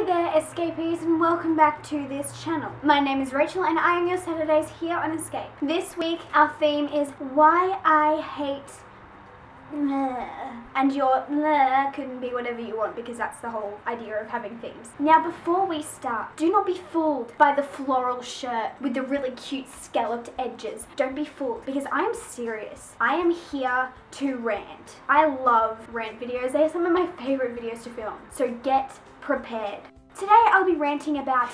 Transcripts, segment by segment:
there, escapees, and welcome back to this channel. My name is Rachel and I am your Saturdays here on Escape. This week our theme is why I hate and your couldn't be whatever you want because that's the whole idea of having themes. Now before we start, do not be fooled by the floral shirt with the really cute scalloped edges. Don't be fooled because I am serious. I am here to rant. I love rant videos. They are some of my favorite videos to film. So get prepared. Today I'll be ranting about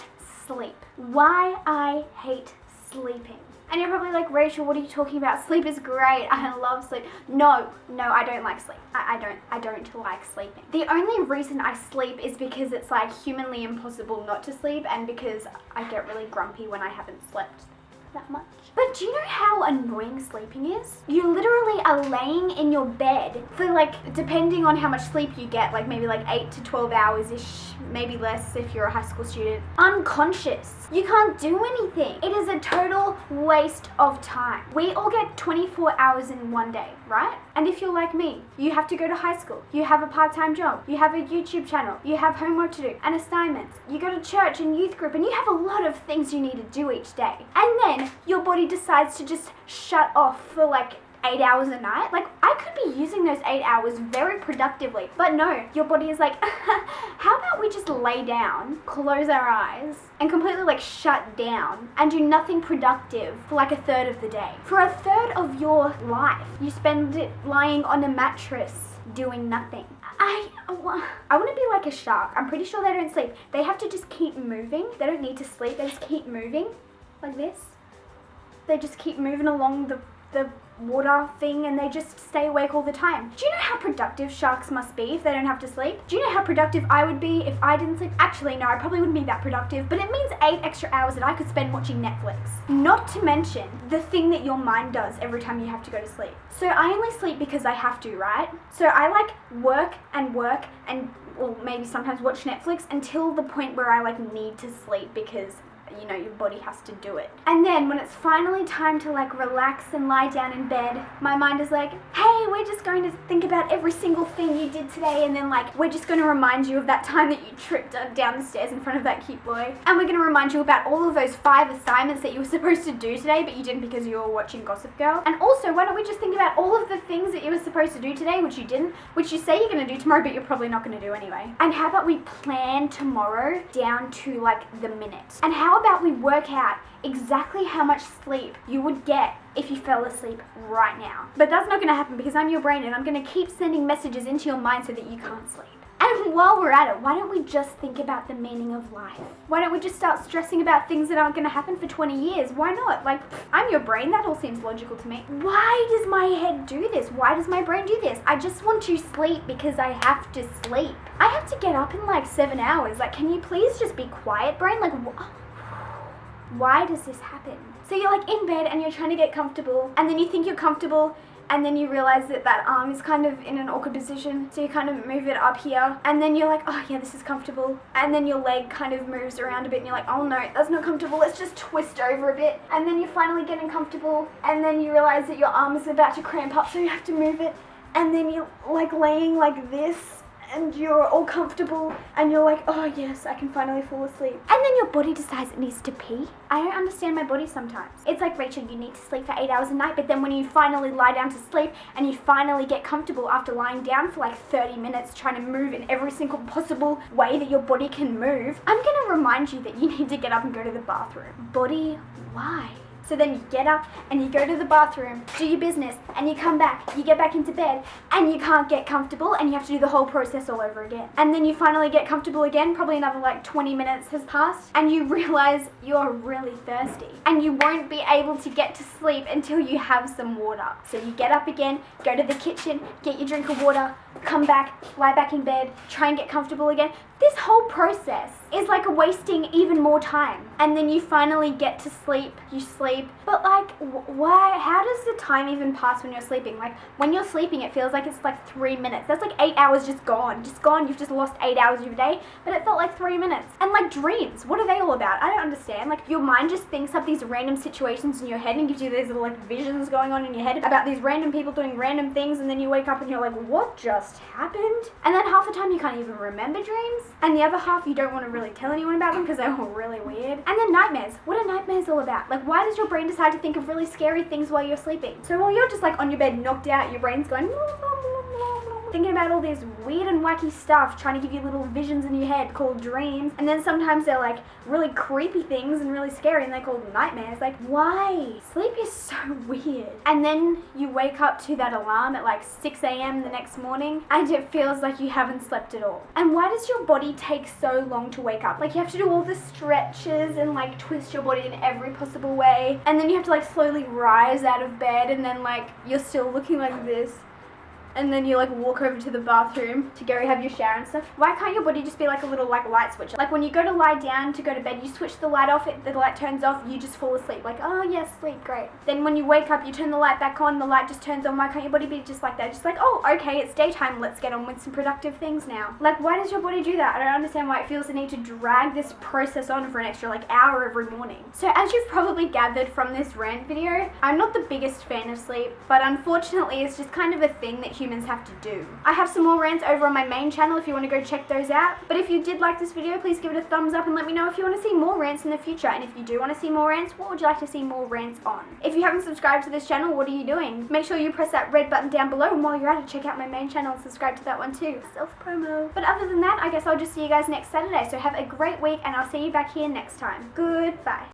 sleep. Why I hate sleeping. And you're probably like, Rachel, what are you talking about? Sleep is great. I love sleep. No, I don't like sleep. I don't like sleeping. The only reason I sleep is because it's like humanly impossible not to sleep and because I get really grumpy when I haven't slept that much. But do you know how annoying sleeping is? You literally are laying in your bed for like, depending on how much sleep you get, like maybe like 8 to 12 hours-ish, maybe less if you're a high school student, unconscious. You can't do anything. It is a total waste of time. We all get 24 hours in one day, right? And if you're like me, you have to go to high school, you have a part-time job, you have a YouTube channel, you have homework to do and assignments, you go to church and youth group, and you have a lot of things you need to do each day. And then your body decides to just shut off for like 8 hours a night. Like, I could be using those 8 hours very productively, but no, your body is like, how about we just lay down, close our eyes, and completely like shut down and do nothing productive for like a third of the day. For a third of your life, you spend it lying on a mattress doing nothing. I want to be like a shark. I'm pretty sure they don't sleep. They have to just keep moving. They don't need to sleep. They just keep moving like this. They just keep moving along the water thing and they just stay awake all the time. Do you know how productive sharks must be if they don't have to sleep? Do you know how productive I would be if I didn't sleep? Actually, no, I probably wouldn't be that productive, but it means 8 extra hours that I could spend watching Netflix. Not to mention the thing that your mind does every time you have to go to sleep. So I only sleep because I have to, right? So I like work and or maybe sometimes watch Netflix until the point where I like need to sleep because you know, your body has to do it. And then when it's finally time to like relax and lie down in bed, my mind is like, hey, we're just going to think about every single thing you did today, and then like, we're just going to remind you of that time that you tripped down the stairs in front of that cute boy. And we're going to remind you about all of those 5 assignments that you were supposed to do today, but you didn't because you were watching Gossip Girl. And also, why don't we just think about all of the things that you were supposed to do today, which you didn't, which you say you're going to do tomorrow, but you're probably not going to do anyway. And how about we plan tomorrow down to like the minute? And how about we work out exactly how much sleep you would get if you fell asleep right now? But that's not going to happen because I'm your brain and I'm going to keep sending messages into your mind so that you can't sleep. And while we're at it, why don't we just think about the meaning of life? Why don't we just start stressing about things that aren't going to happen for 20 years? Why not? Like, I'm your brain. That all seems logical to me. Why does my head do this? Why does my brain do this? I just want to sleep because I have to sleep. I have to get up in like 7 hours. Like, can you please just be quiet, brain? Like, why does this happen? So you're like in bed and you're trying to get comfortable, and then you think you're comfortable, and then you realize that that arm is kind of in an awkward position, so you kind of move it up here, and then you're like, oh yeah, this is comfortable, and then your leg kind of moves around a bit and you're like, oh no, that's not comfortable, let's just twist over a bit, and then you're finally getting comfortable, and then you realize that your arm is about to cramp up, so you have to move it, and then you're like laying like this, and you're all comfortable, and you're like, oh yes, I can finally fall asleep. And then your body decides it needs to pee. I don't understand my body sometimes. It's like, Rachel, you need to sleep for 8 hours a night, but then when you finally lie down to sleep, and you finally get comfortable after lying down for like 30 minutes trying to move in every single possible way that your body can move, I'm gonna remind you that you need to get up and go to the bathroom. Body, why? So then you get up and you go to the bathroom, do your business, and you come back, you get back into bed, and you can't get comfortable, and you have to do the whole process all over again. And then you finally get comfortable again, probably another like 20 minutes has passed, and you realize you're really thirsty. And you won't be able to get to sleep until you have some water. So you get up again, go to the kitchen, get your drink of water, come back, lie back in bed, try and get comfortable again. This whole process is like wasting even more time. and then you finally get to sleep, you sleep, but like, why, how does the time even pass when you're sleeping? Like, when you're sleeping, it feels like it's like 3 minutes. That's like 8 hours just gone, you've just lost 8 hours of your day, but it felt like 3 minutes. And like dreams, what are they all about? I don't understand. Like, your mind just thinks up these random situations in your head and gives you these little like visions going on in your head about these random people doing random things, and then you wake up and you're like, what just happened? And then half the time you can't even remember dreams, and the other half you don't want to really tell anyone about them because they're all really weird. And then nightmares. What are nightmares all about? Like, why does your brain decide to think of really scary things while you're sleeping? So while you're just like on your bed knocked out, your brain's going thinking about all this weird and wacky stuff, trying to give you little visions in your head called dreams, and then sometimes they're like really creepy things and really scary and they're called nightmares. Like, why? Sleep is so weird. And then you wake up to that alarm at like 6 a.m. the next morning and it feels like you haven't slept at all. And why does your body take so long to wake up? Like, you have to do all the stretches and like twist your body in every possible way, and then you have to like slowly rise out of bed, and then like you're still looking like this, and then you like walk over to the bathroom to go have your shower and stuff. Why can't your body just be like a little like light switch? Like, when you go to lie down to go to bed, you switch the light off, the light turns off, you just fall asleep. Like, oh yes, sleep, great. Then when you wake up, you turn the light back on, the light just turns on. Why can't your body be just like that? Just like, oh, okay, it's daytime, let's get on with some productive things now. Like, why does your body do that? I don't understand why it feels the need to drag this process on for an extra like hour every morning. So as you've probably gathered from this rant video, I'm not the biggest fan of sleep, but unfortunately it's just kind of a thing that humans have to do. I have some more rants over on my main channel if you want to go check those out. But if you did like this video, please give it a thumbs up and let me know if you want to see more rants in the future. And if you do want to see more rants, what would you like to see more rants on? If you haven't subscribed to this channel, what are you doing? Make sure you press that red button down below, and while you're at it, check out my main channel and subscribe to that one too. Self-promo. But other than that, I guess I'll just see you guys next Saturday. So have a great week, and I'll see you back here next time. Goodbye.